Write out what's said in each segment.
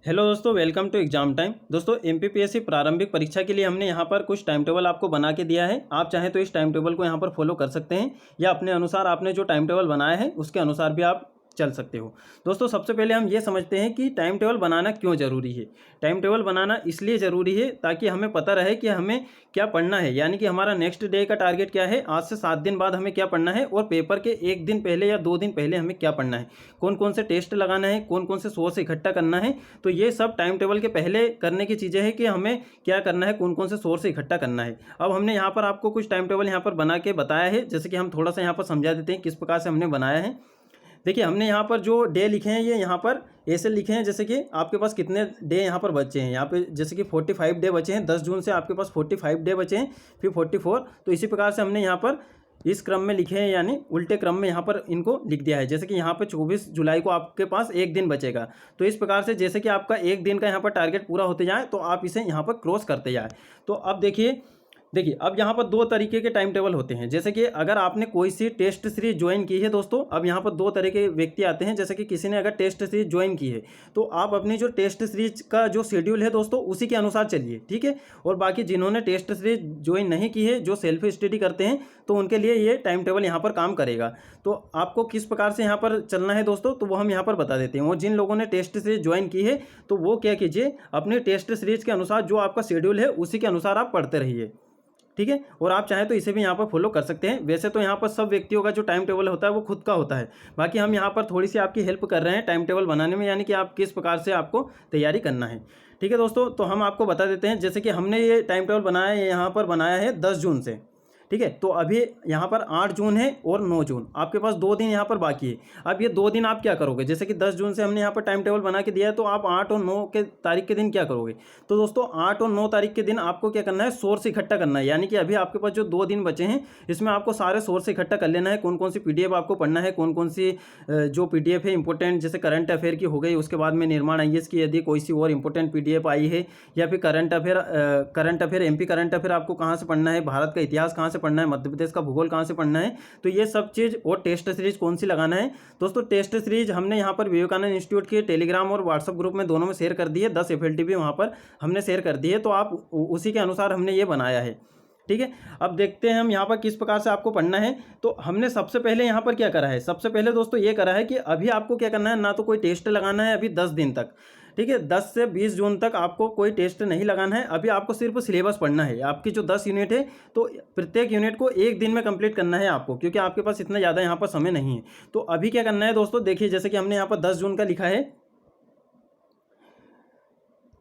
Hello दोस्तों, welcome to exam time. दोस्तों, MPPSC प्रारंभिक परीक्षा के लिए हमने यहाँ पर कुछ टाइम टेबल आपको बना के दिया है। आप चाहें तो इस टाइम टेबल को यहाँ पर फॉलो कर सकते हैं या अपने अनुसार आपने जो टाइम टेबल बनाया है उसके अनुसार भी आप चल सकते हो। दोस्तों, सबसे पहले हम ये समझते हैं कि टाइम टेबल बनाना क्यों ज़रूरी है। टाइम टेबल बनाना इसलिए ज़रूरी है ताकि हमें पता रहे कि हमें क्या पढ़ना है, यानी कि हमारा नेक्स्ट डे का टारगेट क्या है, आज से 7 दिन बाद हमें क्या पढ़ना है और पेपर के 1 दिन पहले या 2 दिन पहले हमें क्या पढ़ना है, कौन कौन से टेस्ट लगाना है, कौन कौन से सोर्स इकट्ठा करना है। तो ये सब टाइम टेबल के पहले करने की चीज़ें हैं कि हमें क्या करना है, कौन कौन से सोर्स इकट्ठा करना है। अब हमने यहाँ पर आपको कुछ टाइम टेबल यहाँ पर बना के बताया है, जैसे कि हम थोड़ा सा यहाँ पर समझा देते हैं किस प्रकार से हमने बनाया है। देखिए, हमने यहाँ पर जो डे लिखे हैं ये यहाँ पर ऐसे लिखे हैं, जैसे कि आपके पास कितने डे यहाँ पर बचे हैं। यहाँ पे जैसे कि 45 डे बचे हैं, 10 जून से आपके पास 45 डे बचे हैं, फिर 44। तो इसी प्रकार से हमने यहाँ पर इस क्रम में लिखे हैं, यानी उल्टे क्रम में यहाँ पर इनको लिख दिया है। जैसे कि यहाँ पे 24 जुलाई को आपके पास 1 दिन बचेगा, तो इस प्रकार से जैसे कि आपका 1 दिन का यहाँ पर टारगेट पूरा होते जाए तो आप इसे यहाँ पर क्रॉस करते जाए। तो अब देखिए अब यहाँ पर 2 तरीके के टाइम टेबल होते हैं। जैसे कि अगर आपने कोई सी टेस्ट सीरीज ज्वाइन की है दोस्तों, अब यहाँ पर 2 तरह के व्यक्ति आते हैं। जैसे कि किसी ने अगर टेस्ट सीरीज ज्वाइन की है तो आप अपनी जो टेस्ट सीरीज का जो शेड्यूल है दोस्तों उसी के अनुसार चलिए, ठीक है। और बाकी जिन्होंने टेस्ट सीरीज ज्वाइन नहीं की है, जो सेल्फ स्टडी करते हैं, तो उनके लिए ये टाइम टेबल यहाँ पर काम करेगा। तो आपको किस प्रकार से यहाँ पर चलना है दोस्तों, तो वो हम यहाँ पर बता देते हैं। और जिन लोगों ने टेस्ट सीरीज ज्वाइन की है तो वो क्या कीजिए, अपने टेस्ट सीरीज के अनुसार जो आपका शेड्यूल है उसी के अनुसार आप पढ़ते रहिए, ठीक है। और आप चाहें तो इसे भी यहाँ पर फॉलो कर सकते हैं। वैसे तो यहाँ पर सब व्यक्तियों का जो टाइम टेबल होता है वो खुद का होता है, बाकी हम यहाँ पर थोड़ी सी आपकी हेल्प कर रहे हैं टाइम टेबल बनाने में, यानी कि आप किस प्रकार से आपको तैयारी करना है, ठीक है दोस्तों। तो हम आपको बता देते हैं, जैसे कि हमने ये टाइम टेबल बनाया है, यहाँ पर बनाया है 10 जून से, ठीक है। तो अभी यहाँ पर 8 जून है और 9 जून, आपके पास 2 दिन यहाँ पर बाकी है। अब ये 2 दिन आप क्या करोगे, जैसे कि 10 जून से हमने यहाँ पर टाइम टेबल बना के दिया है, तो आप 8 और 9 के तारीख के दिन क्या करोगे। तो दोस्तों 8 और 9 तारीख के दिन आपको क्या करना है, सोर्स इकट्ठा करना है। यानी कि अभी आपके पास जो 2 दिन बचे हैं इसमें आपको सारे सोर्स इकट्ठा कर लेना है। कौन कौन सी PDF आपको पढ़ना है, कौन कौन सी जो PDF है इंपॉर्टेंट, जैसे करंट अफेयर की हो गई, उसके बाद में निर्माण IAS की यदि कोई सी और इंपॉर्टेंट PDF आई है, या फिर current affair MP current affair आपको कहाँ से पढ़ना है, भारत का इतिहास कहाँ से पढ़ना है, मध्य प्रदेश का भूगोल कहाँ से पढ़ना है, तो ये सब चीज़। और टेस्ट सीरीज कौन सी लगाना है दोस्तों। टेस्ट सीरीज हमने यहाँ पर विवेकानंद इंस्टीट्यूट के टेलीग्राम और व्हाट्सएप ग्रुप में दोनों में शेयर कर दी है, 10 FLT भी वहाँ पर हमने शेयर कर दी है। तो आप उसी के अनुसार हमने ये बनाया है, ठीक है। अब देखते हैं हम यहाँ पर किस प्रकार से आपको पढ़ना है। तो हमने सबसे पहले यहाँ पर क्या करा है, सबसे पहले दोस्तों ये करा है कि अभी आपको क्या करना है, ना तो कोई टेस्ट लगाना है अभी 10 दिन तक, ठीक है। 10 से 20 जून तक आपको कोई टेस्ट नहीं लगाना है। अभी आपको सिर्फ सिलेबस पढ़ना है। आपकी जो 10 यूनिट है तो प्रत्येक यूनिट को 1 दिन में कंप्लीट करना है आपको, क्योंकि आपके पास इतना ज़्यादा यहाँ पर समय नहीं है। तो अभी क्या करना है दोस्तों, देखिए जैसे कि हमने यहाँ पर 10 जून का लिखा है,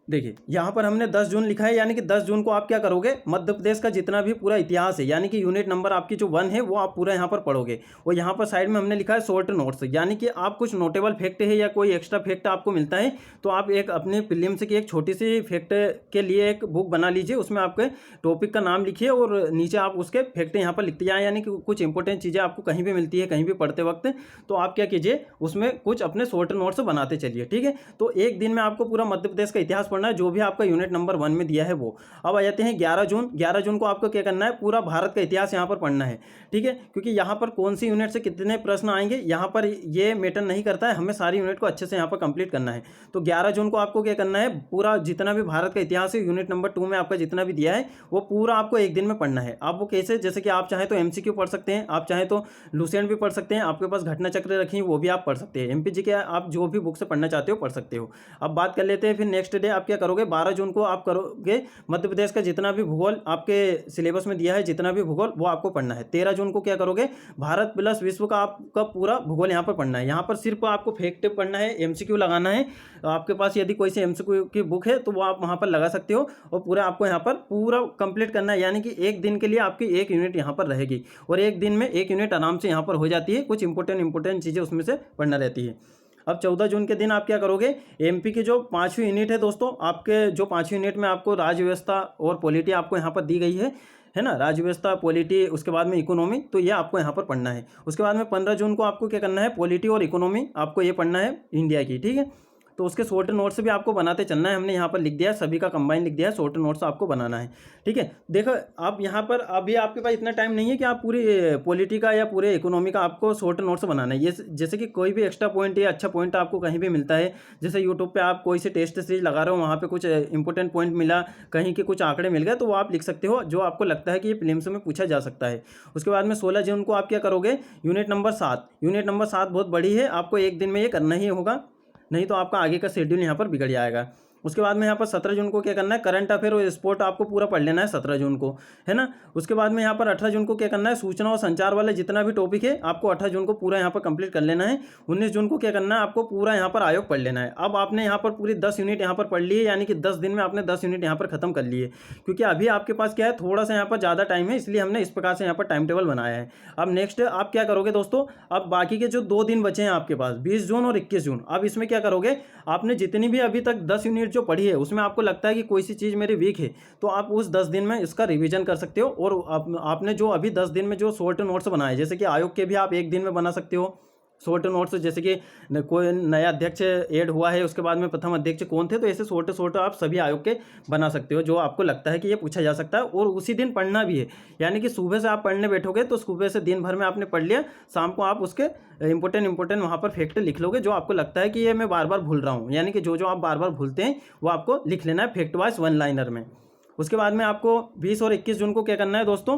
देखिए यहाँ पर हमने 10 जून लिखा है, यानी कि 10 जून को आप क्या करोगे, मध्य प्रदेश का जितना भी पूरा इतिहास है, यानी कि यूनिट नंबर आपकी जो 1 है वो आप पूरा यहाँ पर पढ़ोगे। और यहाँ पर साइड में हमने लिखा है शॉर्ट नोट्स, यानी कि आप कुछ नोटेबल फैक्ट है या कोई एक्स्ट्रा फैक्ट आपको मिलता है तो आप एक अपने प्रीलिम्स की एक छोटी सी फैक्ट के लिए एक बुक बना लीजिए, उसमें आपके टॉपिक का नाम लिखिए और नीचे आप उसके फैक्ट यहाँ पर लिखते जाएँ। यानी कि कुछ इंपॉर्टेंट चीज़ें आपको कहीं भी मिलती है, कहीं भी पढ़ते वक्त, तो आप क्या कीजिए, उसमें कुछ अपने शॉर्ट नोट्स बनाते चलिए, ठीक है। तो 1 दिन में आपको पूरा मध्य प्रदेश का इतिहास पढ़ना है, जो भी आपका यूनिट नंबर 1 में दिया है वो। अब आ जाते हैं 11 जून। 11 जून को आपको क्या करना है, पूरा भारत का इतिहास यहाँ पर पढ़ना है, ठीक है। क्योंकि यहाँ पर कौन सी यूनिट से कितने प्रश्न आएंगे यहाँ पर ये मैटर नहीं करता है, हमें सारी यूनिट को अच्छे से यहाँ पर कंप्लीट करना है। तो 11 जून को आपको क्या करना है, पूरा जितना भी भारत का इतिहास है यूनिट नंबर 2 में आपका जितना भी दिया है वो पूरा आपको 1 दिन में पढ़ना है। आप वो कैसे, जैसे कि आप चाहें तो MCQ पढ़ सकते हैं, आप चाहें तो लुसेंट भी पढ़ सकते हैं, आपके पास घटना चक्र रखी वो भी आप पढ़ सकते हैं, MPG के आप जो भी बुक से पढ़ना चाहते हो पढ़ सकते हो। अब बात कर लेते हैं फिर नेक्स्ट डे आप क्या करोगे। 12 जून को आप करोगे मध्य प्रदेश का जितना भी भूगोल आपके सिलेबस में दिया है, जितना भी भूगोल वो आपको पढ़ना है। 13 जून को क्या करोगे, भारत प्लस विश्व का आपका पूरा भूगोल यहाँ पर पढ़ना है। यहाँ पर सिर्फ आपको फैक्ट पढ़ना है, MCQ लगाना है। आपके पास यदि कोई सी MCQ की बुक है तो वो आप वहाँ पर लगा सकते हो और पूरा आपको यहाँ पर पूरा कंप्लीट करना है। यानी कि 1 दिन के लिए आपकी 1 यूनिट यहाँ पर रहेगी और 1 दिन में 1 यूनिट आराम से यहाँ पर हो जाती है। कुछ इंपॉर्टेंट चीज़ें उसमें से पढ़ना रहती है। अब 14 जून के दिन आप क्या करोगे, MP की जो 5वीं यूनिट है दोस्तों, आपके जो 5वीं यूनिट में आपको राज्य व्यवस्था और पॉलिटी आपको यहाँ पर दी गई है ना, राज्य व्यवस्था, पॉलिटी, उसके बाद में इकोनॉमी, तो ये आपको यहाँ पर पढ़ना है। उसके बाद में 15 जून को आपको क्या करना है, पॉलिटी और इकोनॉमी आपको ये पढ़ना है इंडिया की, ठीक है। तो उसके शॉर्ट नोट्स भी आपको बनाते चलना है। हमने यहाँ पर लिख दिया है, सभी का कंबाइन लिख दिया है, शॉर्ट नोट्स आपको बनाना है। ठीक है, देखो आप यहाँ पर अभी आपके पास इतना टाइम नहीं है कि आप पूरी पॉलिटी का या पूरे इकोनॉमी का आपको शॉर्ट नोट्स बनाना है। ये जैसे कि कोई भी एक्स्ट्रा पॉइंट या अच्छा पॉइंट आपको कहीं भी मिलता है, जैसे यूट्यूब पे आप कोई से टेस्ट सीरीज लगा रहे हो, वहाँ पे कुछ इंपॉर्टेंट पॉइंट मिला, कहीं के कुछ आंकड़े मिल गए, तो वो आप लिख सकते हो जो आपको लगता है कि ये प्रीलिम्स में पूछा जा सकता है। उसके बाद में 16 जून को आप क्या करोगे, यूनिट नंबर 7। यूनिट नंबर 7 बहुत बड़ी है, आपको एक दिन में ये करना ही होगा, नहीं तो आपका आगे का शेड्यूल यहाँ पर बिगड़ जाएगा। उसके बाद में यहाँ पर 17 जून को क्या करना है, करंट अफेयर और स्पोर्ट आपको पूरा पढ़ लेना है 17 जून को, है ना। उसके बाद में यहाँ पर 18 जून को क्या करना है, सूचना और संचार वाले जितना भी टॉपिक है आपको 18 जून को पूरा यहाँ पर कंप्लीट कर लेना है। 19 जून को क्या करना है, आपको पूरा यहाँ पर आयोग पढ़ लेना है। अब आपने यहाँ पर पूरी 10 यूनिट यहाँ पर पढ़ ली है, यानी कि 10 दिन में आपने 10 यूनिट यहाँ पर खत्म कर लिए, क्योंकि अभी आपके पास क्या है, थोड़ा सा यहाँ पर ज़्यादा टाइम है, इसलिए हमने इस प्रकार से यहाँ पर टाइम टेबल बनाया है। अब नेक्स्ट आप क्या करोगे दोस्तों, अब बाकी के जो 2 दिन बचे हैं आपके पास, 20 जून और 21 जून, अब इसमें क्या करोगे, आपने जितनी भी अभी तक 10 यूनिट जो पढ़ी है उसमें आपको लगता है कि कोई सी चीज़ मेरी वीक है, तो आप उस 10 दिन में इसका रिवीजन कर सकते हो। और आपने जो अभी 10 दिन में जो शॉर्ट नोट्स बनाए, जैसे कि आयोग के भी आप एक दिन में बना सकते हो शॉर्ट नोट्स, जैसे कि कोई नया अध्यक्ष ऐड हुआ है, उसके बाद में प्रथम अध्यक्ष कौन थे, तो ऐसे छोटे आप सभी आयोग के बना सकते हो जो आपको लगता है कि ये पूछा जा सकता है। और उसी दिन पढ़ना भी है, यानी कि सुबह से आप पढ़ने बैठोगे तो सुबह से दिन भर में आपने पढ़ लिया, शाम को आप उसके इंपॉर्टेंट वहाँ पर फैक्ट लिख लोगे जो आपको लगता है कि ये मैं बार बार भूल रहा हूँ, यानी कि जो आप बार बार भूलते हैं वो आपको लिख लेना है फैक्ट वाइज 1 लाइनर में। उसके बाद में आपको 20 और 21 जून को क्या करना है दोस्तों,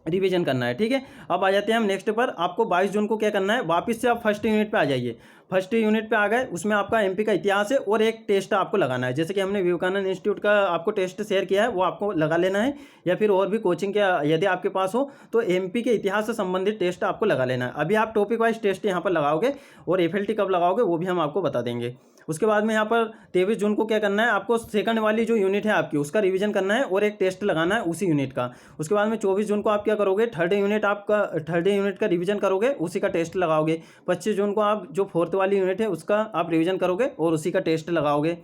रिवीजन करना है। ठीक है, अब आ जाते हैं हम नेक्स्ट पर। आपको 22 जून को क्या करना है, वापस से आप फर्स्ट यूनिट पे आ जाइए। फर्स्ट यूनिट पे आ गए, उसमें आपका एमपी का इतिहास है और एक टेस्ट आपको लगाना है, जैसे कि हमने विवेकानंद इंस्टीट्यूट का आपको टेस्ट शेयर किया है, वो आपको लगा लेना है, या फिर और भी कोचिंग के यदि आपके पास हो तो एमपी के इतिहास से संबंधित टेस्ट आपको लगा लेना है। अभी आप टॉपिक वाइज टेस्ट यहाँ पर लगाओगे और एफएलटी कब लगाओगे वो भी हम आपको बता देंगे। उसके बाद में यहाँ पर 23 जून को क्या करना है, आपको सेकंड वाली जो यूनिट है आपकी उसका रिवीजन करना है और एक टेस्ट लगाना है उसी यूनिट का। उसके बाद में 24 जून को आप क्या करोगे, थर्ड यूनिट का रिवीजन करोगे, उसी का टेस्ट लगाओगे। 25 जून को आप जो फोर्थ वाली यूनिट है उसका आप रिवीजन करोगे और उसी का टेस्ट लगाओगे।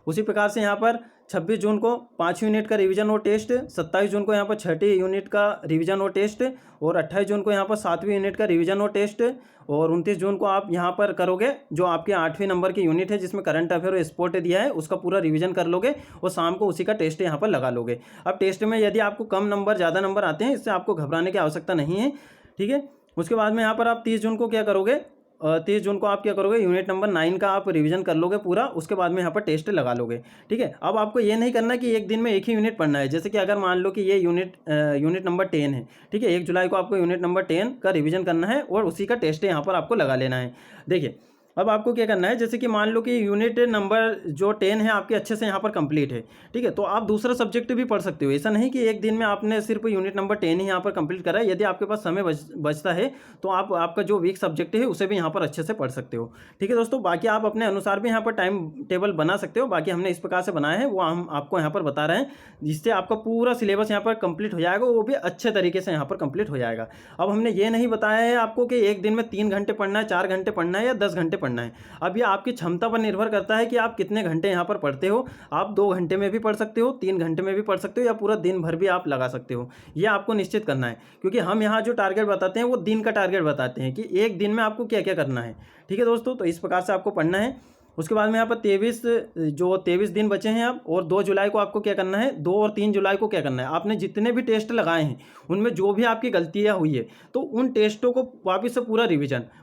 उसी प्रकार से यहाँ पर 26 जून को 5 यूनिट का रिवीजन और टेस्ट, 27 जून को यहाँ पर 6ठी यूनिट का रिवीजन और टेस्ट, और 28 जून को यहाँ पर 7वीं यूनिट का रिवीजन और टेस्ट, और 29 जून को आप यहाँ पर करोगे जो आपके 8वीं नंबर की यूनिट है जिसमें करंट अफेयर और स्पोर्ट दिया है उसका पूरा रिवीजन कर लोगे और शाम को उसी का टेस्ट यहाँ पर लगा लोगे। अब टेस्ट में यदि आपको कम नंबर ज़्यादा नंबर आते हैं, इससे आपको घबराने की आवश्यकता नहीं है। ठीक है, उसके बाद में यहाँ पर आप 30 जून को क्या करोगे, 30 जून को आप क्या करोगे, यूनिट नंबर 9 का आप रिवीजन कर लोगे पूरा, उसके बाद में यहाँ पर टेस्ट लगा लोगे। ठीक है, अब आपको ये नहीं करना कि एक दिन में एक ही यूनिट पढ़ना है, जैसे कि अगर मान लो कि ये यूनिट नंबर 10 है, ठीक है, 1 जुलाई को आपको यूनिट नंबर 10 का रिवीजन करना है और उसी का टेस्ट यहाँ पर आपको लगा लेना है। देखिए अब आपको क्या करना है, जैसे कि मान लो कि यूनिट नंबर जो 10 है आपके अच्छे से यहाँ पर कंप्लीट है, ठीक है, तो आप दूसरा सब्जेक्ट भी पढ़ सकते हो। ऐसा नहीं कि एक दिन में आपने सिर्फ यूनिट नंबर 10 ही यहाँ पर कंप्लीट करा है। यदि आपके पास समय बचता है तो आप आपका जो वीक सब्जेक्ट है उसे भी यहाँ पर अच्छे से पढ़ सकते हो। ठीक है दोस्तों, बाकी आप अपने अनुसार भी यहाँ पर टाइम टेबल बना सकते हो। बाकी हमने इस प्रकार से बनाया है वो हम आपको यहाँ पर बता रहे हैं, जिससे आपका पूरा सिलेबस यहाँ पर कंप्लीट हो जाएगा, वो भी अच्छे तरीके से यहाँ पर कंप्लीट हो जाएगा। अब हमने ये नहीं बताया है आपको कि एक दिन में 3 घंटे पढ़ना है, 4 घंटे पढ़ना है या 10 घंटे पढ़ना है। अब आपकी क्षमता पर निर्भर करता है कि आप कितने घंटे यहाँ पर पढ़ते हो। आप 2 घंटे में भी पढ़ सकते हो, 3 घंटे में भी पढ़ सकते हो, या पूरा दिन भर भी आप लगा सकते हो। ये आपको निश्चित करना है, क्योंकि हम यहाँ जो टारगेट बताते हैं वो दिन का टारगेट बताते हैं कि एक दिन में आपको क्या क्या करना है। ठीक है दोस्तों, तो इस प्रकार से आपको पढ़ना है। उसके बाद में यहाँ पर 23 दिन बचे हैं अब, और 2 जुलाई को आपको क्या करना है, 2 और 3 जुलाई को क्या करना है, आपने जितने भी टेस्ट लगाए हैं उनमें जो भी आपकी गलतियाँ हुई है तो उन टेस्टों को वापस से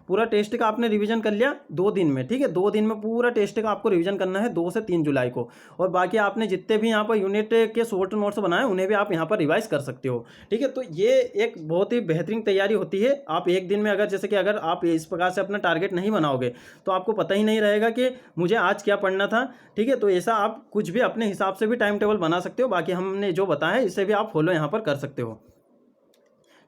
पूरा टेस्ट का आपने रिवीजन कर लिया 2 दिन में। ठीक है, 2 दिन में पूरा टेस्ट का आपको रिवीजन करना है 2 से 3 जुलाई को। और बाकी आपने जितने भी यहाँ पर यूनिट के शॉर्ट नोट्स बनाए उन्हें भी आप यहाँ पर रिवाइज कर सकते हो। ठीक है, तो ये एक बहुत ही बेहतरीन तैयारी होती है। आप एक दिन में अगर आप इस प्रकार से अपना टारगेट नहीं बनाओगे तो आपको पता ही नहीं रहेगा कि मुझे आज क्या पढ़ना था। ठीक है, तो ऐसा आप कुछ भी अपने हिसाब से भी टाइम टेबल बना सकते हो। बाकी हमने जो बताया है इससे भी आप फॉलो यहाँ पर कर सकते हो।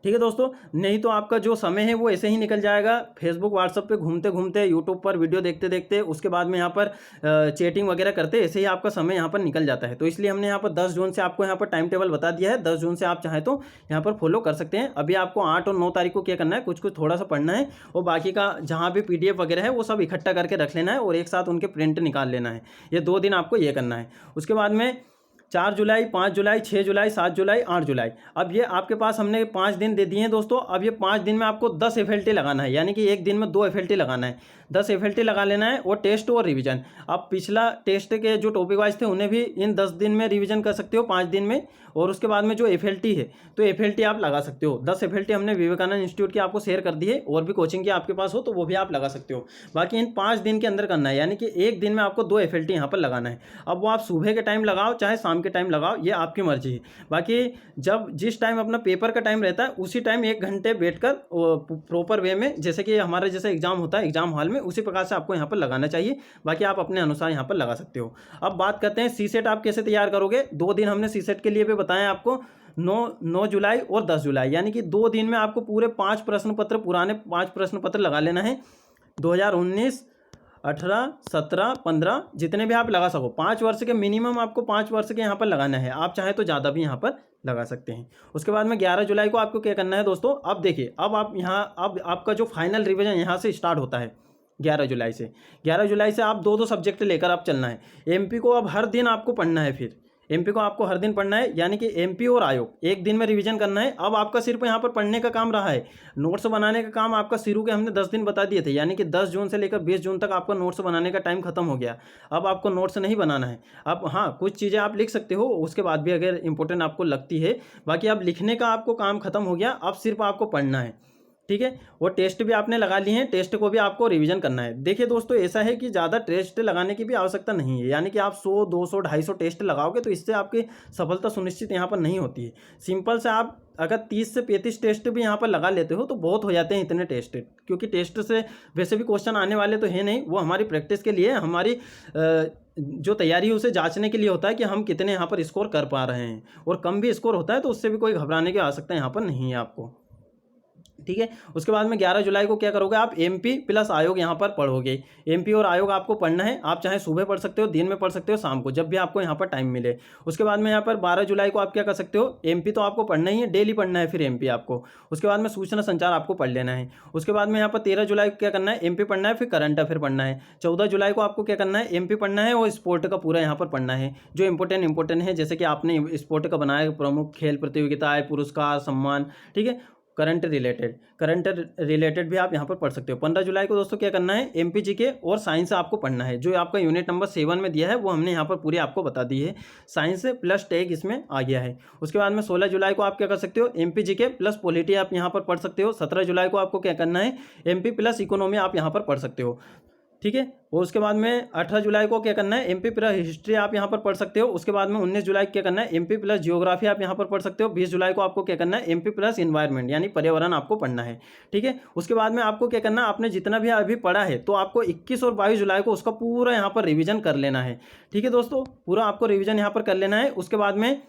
ठीक है दोस्तों, नहीं तो आपका जो समय है वो ऐसे ही निकल जाएगा, फेसबुक व्हाट्सएप पे घूमते घूमते, यूट्यूब पर वीडियो देखते देखते, उसके बाद में यहाँ पर चैटिंग वगैरह करते, ऐसे ही आपका समय यहाँ पर निकल जाता है। तो इसलिए हमने यहाँ पर 10 जून से आपको यहाँ पर टाइम टेबल बता दिया है। 10 जून से आप चाहें तो यहाँ पर फॉलो कर सकते हैं। अभी आपको 8 और 9 तारीख को क्या करना है, कुछ थोड़ा सा पढ़ना है, और बाकी का जहाँ भी PDF वगैरह है वो सब इकट्ठा करके रख लेना है और एक साथ उनके प्रिंट निकाल लेना है। ये 2 दिन आपको ये करना है। उसके बाद में 4 जुलाई, 5 जुलाई, 6 जुलाई, 7 जुलाई, 8 जुलाई। अब ये आपके पास हमने 5 दिन दे दिए हैं दोस्तों। अब ये 5 दिन में आपको 10 एफएलटी लगाना है, यानी कि एक दिन में 2 एफएलटी लगाना है। 10 एफएलटी लगा लेना है, और टेस्ट और रिवीजन। अब पिछला टेस्ट के जो टॉपिक वाइज थे उन्हें भी इन 10 दिन में रिवीजन कर सकते हो, 5 दिन में। और उसके बाद में जो एफएलटी है तो एफएलटी आप लगा सकते हो। 10 एफएलटी हमने विवेकानंद इंस्टीट्यूट की आपको शेयर कर दी है, और भी कोचिंग की आपके पास हो तो वो भी आप लगा सकते हो। बाकी इन 5 दिन के अंदर करना है, यानी कि एक दिन में आपको 2 एफएलटी यहाँ पर लगाना है। अब वो आप सुबह के टाइम लगाओ चाहे शाम के टाइम लगाओ, ये आपकी मर्जी है। बाकी जब जिस टाइम अपना पेपर का टाइम रहता है उसी टाइम 1 घंटे बैठकर प्रॉपर वे में, जैसे कि हमारा जैसे एग्जाम होता है एग्जाम हॉल में, उसी प्रकार से आपको यहाँ पर लगाना चाहिए। बाकी आप अपने अनुसार यहाँ पर लगा सकते हो। अब बात करते हैं सी सेट आप कैसे तैयार करोगे। 2 दिन हमने सी सेट के लिए भी बताया आपको, 9 जुलाई और 10 जुलाई, यानी कि 2 दिन में आपको पूरे 5 प्रश्न पत्र, पुराने 5 प्रश्न पत्र लगा लेना है। 2019, 18, 17, 15, जितने भी आप लगा सको। 5 वर्ष के मिनिमम आपको 5 वर्ष के यहाँ पर लगाना है। आप चाहे तो ज़्यादा भी यहाँ पर लगा सकते हैं। उसके बाद में 11 जुलाई को आपको क्या करना है दोस्तों। अब देखिए, अब आप यहाँ, अब आपका जो फाइनल रिवीजन यहाँ से स्टार्ट होता है 11 जुलाई से। 11 जुलाई से आप 2 सब्जेक्ट लेकर आप चलना है। एमपी को अब हर दिन आपको पढ़ना है, फिर एमपी को आपको हर दिन पढ़ना है, यानी कि एमपी और आयोग एक दिन में रिवीजन करना है। अब आपका सिर्फ यहाँ पर पढ़ने का काम रहा है। नोट्स बनाने का काम आपका शुरू के हमने 10 दिन बता दिए थे, यानी कि 10 जून से लेकर 20 जून तक आपका नोट्स बनाने का टाइम खत्म हो गया। अब आपको नोट्स नहीं बनाना है। अब हाँ, कुछ चीज़ें आप लिख सकते हो उसके बाद भी अगर इंपॉर्टेंट आपको लगती है। बाकी अब लिखने का आपको काम खत्म हो गया, अब सिर्फ आपको पढ़ना है, ठीक है। वो टेस्ट भी आपने लगा लिए हैं, टेस्ट को भी आपको रिवीजन करना है। देखिए दोस्तों, ऐसा है कि ज़्यादा टेस्ट लगाने की भी आवश्यकता नहीं है, यानी कि आप 100, 200, 250 टेस्ट लगाओगे तो इससे आपकी सफलता सुनिश्चित यहाँ पर नहीं होती है। सिंपल से आप अगर 30 से 35 टेस्ट भी यहाँ पर लगा लेते हो तो बहुत हो जाते हैं इतने टेस्ट, क्योंकि टेस्ट से वैसे भी क्वेश्चन आने वाले तो है नहीं, वो हमारी प्रैक्टिस के लिए, हमारी जो तैयारी है उसे जांचने के लिए होता है कि हम कितने यहाँ पर स्कोर कर पा रहे हैं। और कम भी स्कोर होता है तो उससे भी कोई घबराने की आवश्यकता यहाँ पर नहीं है आपको, ठीक है। उसके बाद में 11 जुलाई को क्या करोगे, आप एमपी प्लस आयोग यहाँ पर पढ़ोगे। एमपी और आयोग आपको पढ़ना है। आप चाहे सुबह पढ़ सकते हो, दिन में पढ़ सकते हो, शाम को, जब भी आपको यहाँ पर टाइम मिले। उसके बाद में यहाँ पर 12 जुलाई को आप क्या कर सकते हो, एमपी तो आपको पढ़ना ही है, डेली पढ़ना है फिर एमपी आपको। उसके बाद में सूचना संचार आपको पढ़ लेना है। उसके बाद में यहाँ पर 13 जुलाई को क्या करना है, एमपी पढ़ना है, फिर करंट अफेयर पढ़ना है। 14 जुलाई को आपको क्या करना है, एमपी पढ़ना है और स्पोर्ट का पूरा यहाँ पर पढ़ना है, जो इंपॉर्टेंट है, जैसे कि आपने स्पोर्ट का बनाया, प्रमुख खेल प्रतियोगिताएं, पुरस्कार, सम्मान, ठीक है। करंट रिलेटेड भी आप यहाँ पर पढ़ सकते हो। 15 जुलाई को दोस्तों क्या करना है, एमपी जीके और साइंस आपको पढ़ना है। जो आपका यूनिट नंबर 7 में दिया है वो हमने यहाँ पर पूरी आपको बता दी है। साइंस प्लस टेक इसमें आ गया है। उसके बाद में 16 जुलाई को आप क्या कर सकते हो, एमपी जीके प्लस पॉलिटी आप यहाँ पर पढ़ सकते हो। 17 जुलाई को आपको क्या करना है, एमपी प्लस इकोनॉमी आप यहाँ पर पढ़ सकते हो, ठीक है। और उसके बाद में 18 जुलाई को क्या करना है, एमपी प्लस हिस्ट्री आप यहाँ पर पढ़ सकते हो। उसके बाद में 19 जुलाई को क्या करना है, एमपी प्लस जियोग्राफी आप यहाँ पर पढ़ सकते हो। 20 जुलाई को आपको क्या करना है, एमपी प्लस इन्वायरमेंट यानी पर्यावरण आपको पढ़ना है, ठीक है। उसके बाद में आपको क्या करना है, आपने जितना भी अभी पढ़ा है तो आपको 21 और 22 जुलाई को उसका पूरा यहाँ पर रिविजन कर लेना है, ठीक है दोस्तों। पूरा आपको रिविजन यहाँ पर कर लेना है। उसके बाद में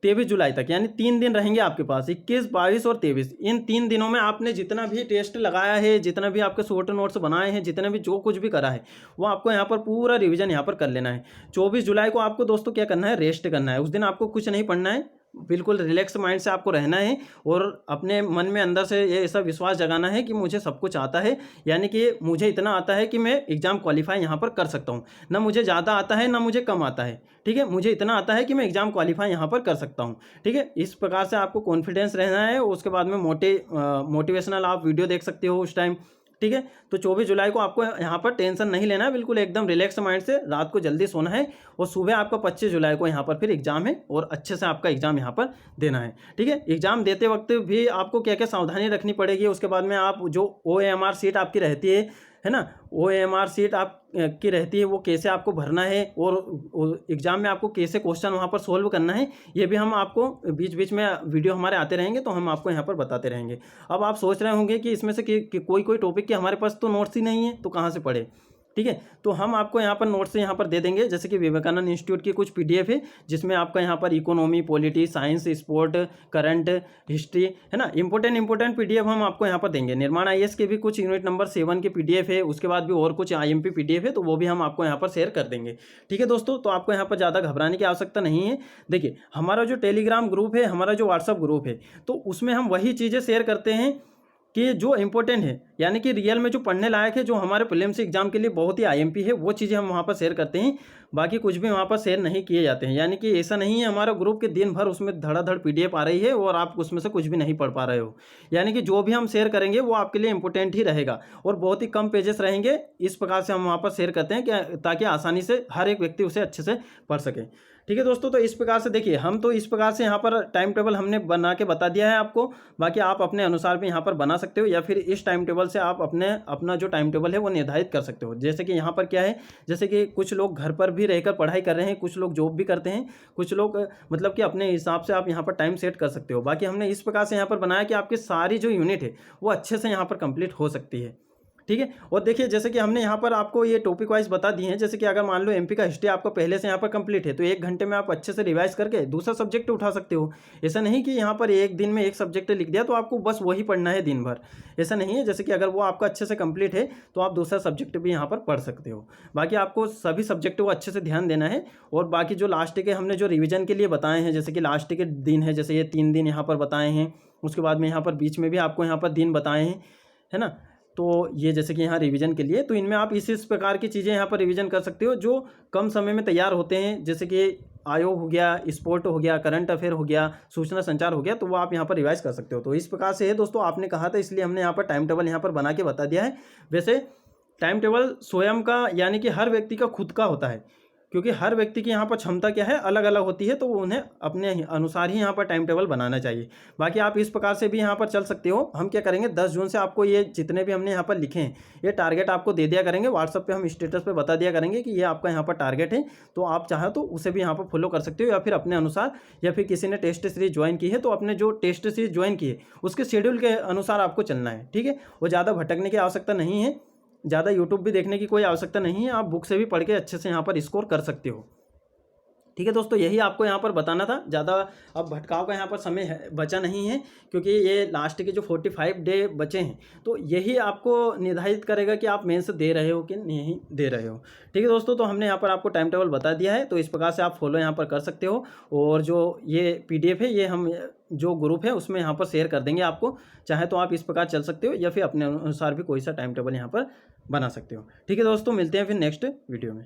23 जुलाई तक, यानी 3 दिन रहेंगे आपके पास, 21, 22 और 23। इन 3 दिनों में आपने जितना भी टेस्ट लगाया है, जितना भी आपके शॉर्ट नोट्स बनाए हैं, जितने भी जो कुछ भी करा है वो आपको यहाँ पर पूरा रिवीजन यहाँ पर कर लेना है। 24 जुलाई को आपको दोस्तों क्या करना है, रेस्ट करना है। उस दिन आपको कुछ नहीं पढ़ना है, बिल्कुल रिलैक्स माइंड से आपको रहना है और अपने मन में अंदर से ये ऐसा विश्वास जगाना है कि मुझे सब कुछ आता है, यानी कि मुझे इतना आता है कि मैं एग्ज़ाम क्वालिफाई यहाँ पर कर सकता हूँ। ना मुझे ज़्यादा आता है ना मुझे कम आता है, ठीक है। मुझे इतना आता है कि मैं एग्ज़ाम क्वालिफाई यहाँ पर कर सकता हूँ, ठीक है। इस प्रकार से आपको कॉन्फिडेंस रहना है। उसके बाद में मोटिवेशनल आप वीडियो देख सकते हो उस टाइम, ठीक है। तो 24 जुलाई को आपको यहाँ पर टेंशन नहीं लेना है, बिल्कुल एकदम रिलैक्स माइंड से रात को जल्दी सोना है। और सुबह आपका 25 जुलाई को यहाँ पर फिर एग्जाम है और अच्छे से आपका एग्जाम यहाँ पर देना है, ठीक है। एग्जाम देते वक्त भी आपको क्या क्या सावधानी रखनी पड़ेगी। उसके बाद में आप जो OMR सीट आपकी रहती है ना, OMR सीट आप की रहती है, वो कैसे आपको भरना है और एग्ज़ाम में आपको कैसे क्वेश्चन वहाँ पर सोल्व करना है, ये भी हम आपको बीच बीच में वीडियो हमारे आते रहेंगे तो हम आपको यहाँ पर बताते रहेंगे। अब आप सोच रहे होंगे कि इसमें से कि कोई टॉपिक के हमारे पास तो नोट्स ही नहीं है तो कहाँ से पढ़े, ठीक है। तो हम आपको यहाँ पर नोट्स यहाँ पर दे देंगे, जैसे कि विवेकानंद इंस्टीट्यूट की कुछ PDF है जिसमें आपका यहाँ पर economy, polity, science, sport, current, history, है ना, इंपॉर्टेंट PDF हम आपको यहाँ पर देंगे। निर्माण IAS के भी कुछ यूनिट नंबर 7 के PDF है। उसके बाद भी और कुछ IMP PDF है तो वो भी हम आपको यहाँ पर शेयर कर देंगे, ठीक है दोस्तों। तो आपको यहाँ पर ज़्यादा घबराने की आवश्यकता नहीं है। देखिए, हमारा जो टेलीग्राम ग्रुप है, हमारा जो व्हाट्सअप ग्रुप है, तो उसमें हम वही चीज़ें शेयर करते हैं कि जो इंपॉर्टेंट है, यानी कि रियल में जो पढ़ने लायक है, जो हमारे प्रीलिम्स एग्जाम के लिए बहुत ही आईएमपी है, वो चीज़ें हम वहाँ पर शेयर करते हैं। बाकी कुछ भी वहाँ पर शेयर नहीं किए जाते हैं। यानी कि ऐसा नहीं है हमारा ग्रुप के दिन भर उसमें धड़ाधड़ पीडीएफ आ रही है और आप उसमें से कुछ भी नहीं पढ़ पा रहे हो। यानी कि जो भी हम शेयर करेंगे वो आपके लिए इंपॉर्टेंट ही रहेगा और बहुत ही कम पेजेस रहेंगे। इस प्रकार से हम वहाँ पर शेयर करते हैं कि ताकि आसानी से हर एक व्यक्ति उसे अच्छे से पढ़ सके। ठीक है दोस्तों, तो इस प्रकार से देखिए, हम तो इस प्रकार से यहाँ पर टाइम टेबल हमने बना के बता दिया है आपको। बाकी आप अपने अनुसार भी यहाँ पर बना सकते हो या फिर इस टाइम टेबल से आप अपना जो टाइम टेबल है वो निर्धारित कर सकते हो। जैसे कि यहाँ पर क्या है, जैसे कि कुछ लोग घर पर भी रहकर पढ़ाई कर रहे हैं, कुछ लोग जॉब भी करते हैं, कुछ लोग मतलब कि अपने हिसाब से आप यहाँ पर टाइम सेट कर सकते हो। बाकी हमने इस प्रकार से यहाँ पर बनाया कि आपकी सारी जो यूनिट है वो अच्छे से यहाँ पर कंप्लीट हो सकती है। ठीक है, और देखिए जैसे कि हमने यहाँ पर आपको ये टॉपिक वाइज बता दिए हैं। जैसे कि अगर मान लो एमपी का हिस्ट्री आपको पहले से यहाँ पर कंप्लीट है तो 1 घंटे में आप अच्छे से रिवाइज करके दूसरा सब्जेक्ट उठा सकते हो। ऐसा नहीं कि यहाँ पर एक दिन में एक सब्जेक्ट लिख दिया तो आपको बस वही पढ़ना है दिन भर, ऐसा नहीं है। जैसे कि अगर वो आपका अच्छे से कंप्लीट है तो आप दूसरा सब्जेक्ट भी यहाँ पर पढ़ सकते हो। बाकी आपको सभी सब्जेक्ट को अच्छे से ध्यान देना है। और बाकी जो लास्ट के हमने जो रिविजन के लिए बताए हैं, जैसे कि लास्ट के दिन है, जैसे ये 3 दिन यहाँ पर बताए हैं, उसके बाद में यहाँ पर बीच में भी आपको यहाँ पर दिन बताए हैं, है ना। तो ये जैसे कि यहाँ रिवीजन के लिए, तो इनमें आप इस प्रकार की चीज़ें यहाँ पर रिवीजन कर सकते हो जो कम समय में तैयार होते हैं। जैसे कि आयोग हो गया, स्पोर्ट हो गया, करंट अफेयर हो गया, सूचना संचार हो गया, तो वो आप यहाँ पर रिवाइज कर सकते हो। तो इस प्रकार से है दोस्तों, आपने कहा था इसलिए हमने यहाँ पर टाइम टेबल यहाँ पर बना के बता दिया है। वैसे टाइम टेबल स्वयं का यानी कि हर व्यक्ति का खुद का होता है, क्योंकि हर व्यक्ति की यहाँ पर क्षमता क्या है, अलग अलग होती है, तो उन्हें अपने अनुसार ही यहाँ पर टाइम टेबल बनाना चाहिए। बाकी आप इस प्रकार से भी यहाँ पर चल सकते हो। हम क्या करेंगे, 10 जून से आपको ये जितने भी हमने यहाँ पर लिखे हैं ये टारगेट आपको दे दिया करेंगे। व्हाट्सअप पे हम स्टेटस पे बता दिया करेंगे कि ये आपका यहाँ पर टारगेट है, तो आप चाहे तो उसे भी यहाँ पर फॉलो कर सकते हो या फिर अपने अनुसार, या फिर किसी ने टेस्ट सीरीज ज्वाइन की है तो अपने जो टेस्ट सीरीज ज्वाइन की है उसके शेड्यूल के अनुसार आपको चलना है। ठीक है, वो ज़्यादा भटकने की आवश्यकता नहीं है, ज़्यादा यूट्यूब भी देखने की कोई आवश्यकता नहीं है। आप बुक से भी पढ़ के अच्छे से यहाँ पर स्कोर कर सकते हो। ठीक है दोस्तों, यही आपको यहाँ पर बताना था। ज़्यादा अब भटकाव का यहाँ पर समय बचा नहीं है, क्योंकि ये लास्ट के जो 45 डे बचे हैं तो यही आपको निर्धारित करेगा कि आप मेंस दे रहे हो कि नहीं दे रहे हो। ठीक है दोस्तों, तो हमने यहाँ पर आपको टाइम टेबल बता दिया है, तो इस प्रकार से आप फॉलो यहाँ पर कर सकते हो। और जो ये PDF है ये हम जो ग्रुप है उसमें यहाँ पर शेयर कर देंगे आपको। चाहे तो आप इस प्रकार चल सकते हो या फिर अपने अनुसार भी कोई सा टाइम टेबल यहाँ पर बना सकते हो। ठीक है दोस्तों, मिलते हैं फिर नेक्स्ट वीडियो में।